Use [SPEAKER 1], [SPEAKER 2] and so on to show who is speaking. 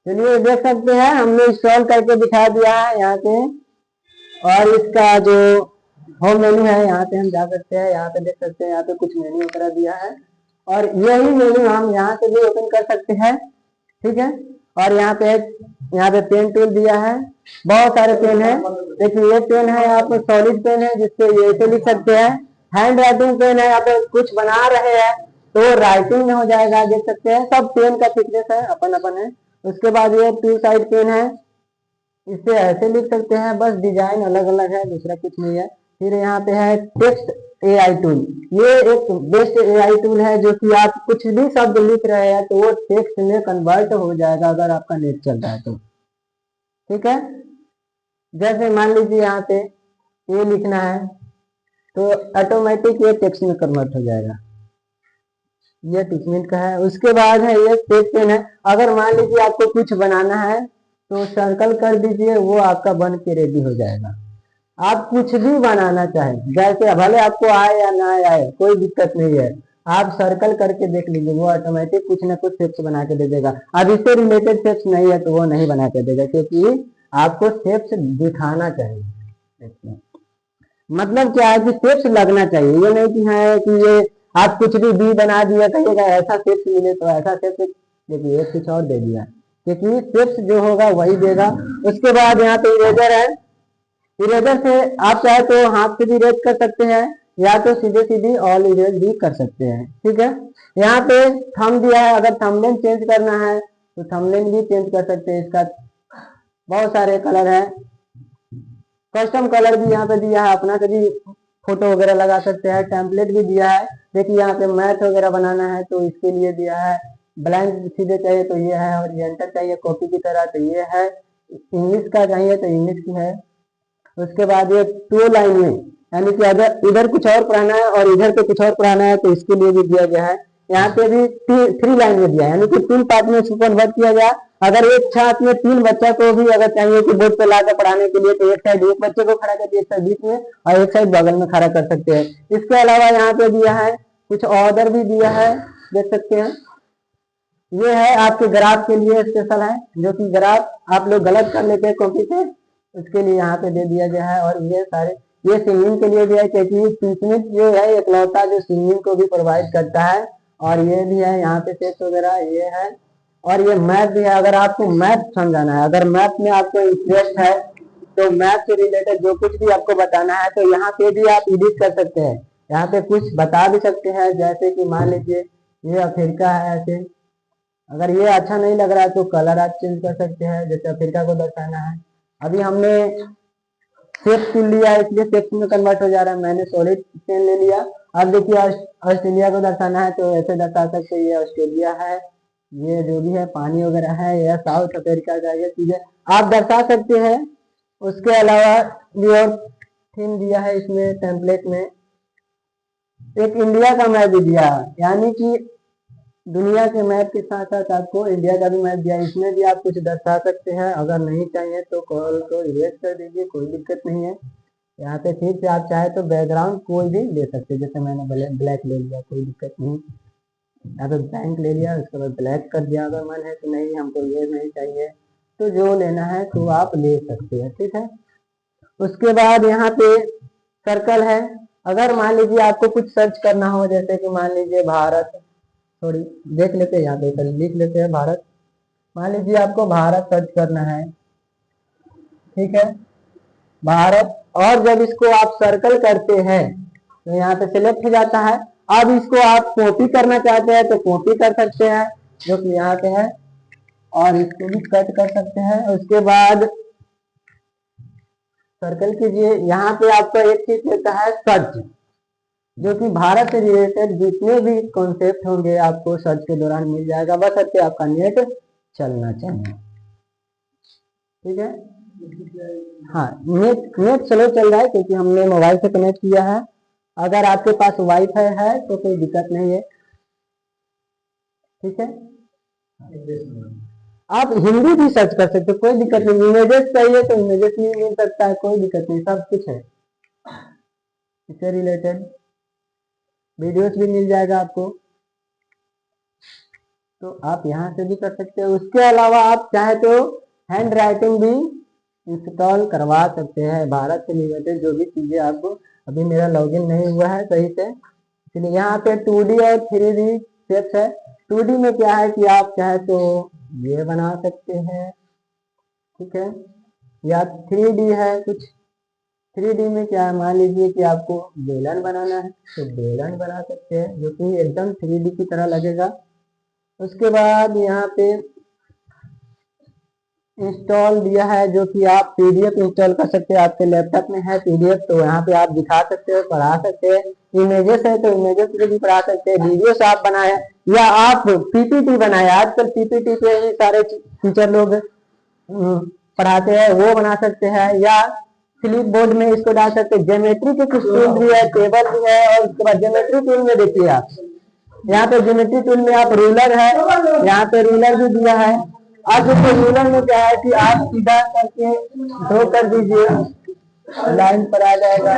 [SPEAKER 1] चलिए देख सकते हैं, हमने इंस्टॉल करके दिखा दिया है यहाँ पे। और इसका जो होम मेन्यू है यहाँ पे हम जा सकते हैं, यहाँ पे देख सकते हैं, यहाँ पे कुछ मेन्यू वगैरह दिया है और यही मेन्यू हम यहाँ से भी ओपन कर सकते हैं। ठीक है, और यहाँ पे पेन टूल दिया है, बहुत सारे पेन है। देखिए ये पेन है, यहाँ पे सॉलिड पेन है जिससे ये ऐसे लिख सकते हैं। हैंड राइटिंग पेन है, यहाँ पे कुछ बना रहे हैं तो राइटिंग में हो जाएगा, देख सकते हैं। सब पेन का थिकनेस है अपन अपन है। उसके बाद ये टू साइड पेन है, इससे ऐसे लिख सकते हैं, बस डिजाइन अलग अलग है, दूसरा कुछ नहीं है। फिर यहाँ पे है टेक्स्ट एआई टूल। ये एक बेस्ट एआई टूल है जो कि आप कुछ भी शब्द लिख रहे हैं तो वो टेक्स्ट में कन्वर्ट हो जाएगा अगर आपका नेट चल रहा है तो। ठीक है, जैसे मान लीजिए यहाँ पे ये लिखना है तो ऑटोमेटिक ये टेक्स्ट में कन्वर्ट हो जाएगा। ये 30 मिनट का है। उसके बाद है ये स्केच पेन है, अगर मान लीजिए आपको कुछ बनाना है तो सर्कल कर दीजिए, वो आपका बन के रेडी हो जाएगा। आप कुछ भी बनाना चाहे, जैसे भले आपको आए या ना आए कोई दिक्कत नहीं है, आप सर्कल करके देख लीजिए, वो ऑटोमेटिक कुछ ना कुछ शेप्स बना के दे देगा। अब इससे रिलेटेड शेप्स नहीं है तो वो नहीं बना के देगा, क्योंकि आपको शेप्स दिखाना चाहिए। मतलब क्या है कि शेप्स लगना चाहिए, ये नहीं कि है कि ये आप कुछ भी बना दिया कहिएगा ऐसा शेप्स मिले तो ऐसा शेप्स, देखिए एक कुछ और दे दिया, क्योंकि शेप्स जो होगा वही देगा। उसके बाद यहाँ पे इरेजर है, इरेजर से आप चाहे तो हाथ से भी इरेज कर सकते हैं या तो सीधे सीधी ऑल इरेज भी कर सकते हैं। ठीक है, यहाँ पे थंब दिया है, अगर थंबनेल चेंज करना है तो थंबनेल भी चेंज कर सकते हैं। इसका बहुत सारे कलर है, कस्टम कलर भी यहाँ पे दिया है, अपना से भी फोटो वगैरह लगा सकते हैं। टेम्पलेट भी दिया है, देखिए यहाँ पे मैथ वगैरह बनाना है तो इसके लिए दिया है। ब्लैंक सीधे चाहिए तो ये है, ओरिएंटल चाहिए कॉपी की तरह तो ये है, इंग्लिश का चाहिए तो इंग्लिश की है। उसके बाद ये 2 लाइन में, यानी कि अगर इधर कुछ और पढ़ाना है और इधर पे कुछ और पढ़ाना है तो इसके लिए भी दिया गया है। यहाँ पे भी 3 लाइन में दिया है, यानी कि 3 पार्ट में इसको कन्वर्ट किया गया। अगर एक साथ में 3 बच्चा को भी अगर चाहिए कि बोर्ड पे लाकर पढ़ाने के लिए तो एक साइड एक बच्चे को खड़ा करके एक साइड बीच में और एक साइड बगल में खड़ा कर सकते हैं। इसके अलावा यहाँ पे दिया है कुछ ऑर्डर भी दिया है, देख सकते हैं। ये है आपके ग्राफ के लिए स्पेशल है, जो कि ग्राफ आप लोग गलत कर लेते हैं कॉपी से, उसके लिए यहाँ पे दे दिया गया है। और ये सारे ये सिंगिंग के लिए भी है, क्योंकि टीचमेंट जो है इकलौता जो सिंगिंग को भी प्रोवाइड करता है। और ये भी है यहाँ पे टेस्ट वगैरह ये है। और ये मैथ भी है, अगर आपको मैथ समझाना है, अगर मैथ में आपको इंटरेस्ट है तो मैथ से रिलेटेड जो कुछ भी आपको बताना है तो यहाँ पे भी आप एडिट कर सकते हैं। यहाँ पे कुछ बता भी सकते हैं, जैसे कि मान लीजिए ये अफ्रीका है, ऐसे अगर ये अच्छा नहीं लग रहा है तो कलर आप चेंज कर सकते हैं, जैसे अफ्रीका को दर्शाना है। अभी हमने शेप चुन लिया इसलिए शेप में कन्वर्ट हो जा रहा है, मैंने सॉलिड पेन ले लिया। अब देखिए ऑस्ट्रेलिया को दर्शाना है तो ऐसे दर्शा सकते, ये ऑस्ट्रेलिया है, ये जो भी है पानी वगैरह है, यह साउथ अफ्रीका का, ये चीजें आप दर्शा सकते हैं। उसके अलावा भी और थीम दिया है इसमें टेम्पलेट में, एक इंडिया का मैप भी दिया है, यानी कि दुनिया के मैप के साथ साथ आपको इंडिया का भी मैप दिया है। इसमें भी आप कुछ दर्शा सकते हैं, अगर नहीं चाहिए तो कॉल को इरेज कर दीजिए, कोई दिक्कत नहीं है। यहाँ पे फिर से आप चाहे तो बैकग्राउंड कोई भी ले सकते हैं, जैसे मैंने ब्लैक ले लिया, कोई दिक्कत नहीं। यहाँ पे बैंक ले लिया, उसके बाद ब्लैक कर दिया। अगर मन है तो नहीं हमको ये नहीं चाहिए तो जो लेना है तो आप ले सकते हैं। ठीक है, उसके बाद यहाँ पे सर्कल है, अगर मान लीजिए आपको कुछ सर्च करना हो, जैसे कि मान लीजिए भारत, थोड़ी देख लेते हैं, यहाँ पे लिख लेते हैं भारत। मान लीजिए आपको भारत सर्च करना है, ठीक है, भारत, और जब इसको आप सर्कल करते हैं तो यहाँ पे सिलेक्ट हो जाता है। अब इसको आप कॉपी करना चाहते हैं तो कॉपी कर सकते हैं, जो कि यहाँ पे है, और इसको भी कट कर सकते हैं। उसके बाद सर्कल कीजिए, यहाँ पे आपको एक चीज देता है सर्च, जो कि भारत से रिलेटेड जितने भी कॉन्सेप्ट होंगे आपको सर्च के दौरान मिल जाएगा, बस अच्छे आपका नेट चलना चाहिए। ठीक है, हाँ नेट स्लो चल रहा है क्योंकि हमने मोबाइल से कनेक्ट किया है। अगर आपके पास वाईफाई है तो कोई दिक्कत नहीं है। ठीक है, आप हिंदी भी सर्च कर सकते हो, कोई दिक्कत नहीं। इमेजेस चाहिए तो इमेजेस भी मिल सकता है, कोई दिक्कत नहीं, सब कुछ है। इससे रिलेटेड वीडियोस भी मिल जाएगा आपको। तो आप यहाँ से भी कर सकते हो। उसके अलावा आप चाहे तो हैंड राइटिंग भी इंस्टॉल करवा सकते हैं। भारत से रिलेटेड जो भी चीजें आपको, अभी मेरा लॉगिन नहीं हुआ है सही से, इसलिए यहाँ पे 2D और 3D शेप्स है। 2D में क्या है कि आप चाहे तो ये बना सकते हैं, ठीक है, या 3D है कुछ। 3D में क्या है, मान लीजिए कि आपको बेलन बनाना है तो बेलन बना सकते हैं, जो कि एकदम 3D की तरह लगेगा। उसके बाद यहाँ पे इंस्टॉल दिया है, जो कि आप PDF इंस्टॉल कर सकते हैं। आपके लैपटॉप में है PDF, तो यहाँ पे आप दिखा सकते हो, पढ़ा सकते हैं। इमेजेस है तो इमेजेस पे भी पढ़ा सकते हैं। वीडियोस आप बनाए या आप PPT बनाए, आजकल PPT पे ही सारे टीचर लोग पढ़ाते हैं, वो बना सकते हैं। या क्लिप बोर्ड में इसको डाल सकते हैं। ज्योमेट्री के कुछ टूल भी है, टेबल भी है। और उसके बाद ज्योमेट्री टूल में देखिए आप, यहाँ पे ज्योमेट्री टूल में आप रूलर है, यहाँ पे रूलर भी दिया है। अब जैसे रूलर में क्या है कि आप सीधा करके ड्रॉ कर दीजिए, लाइन पर आ जाएगा।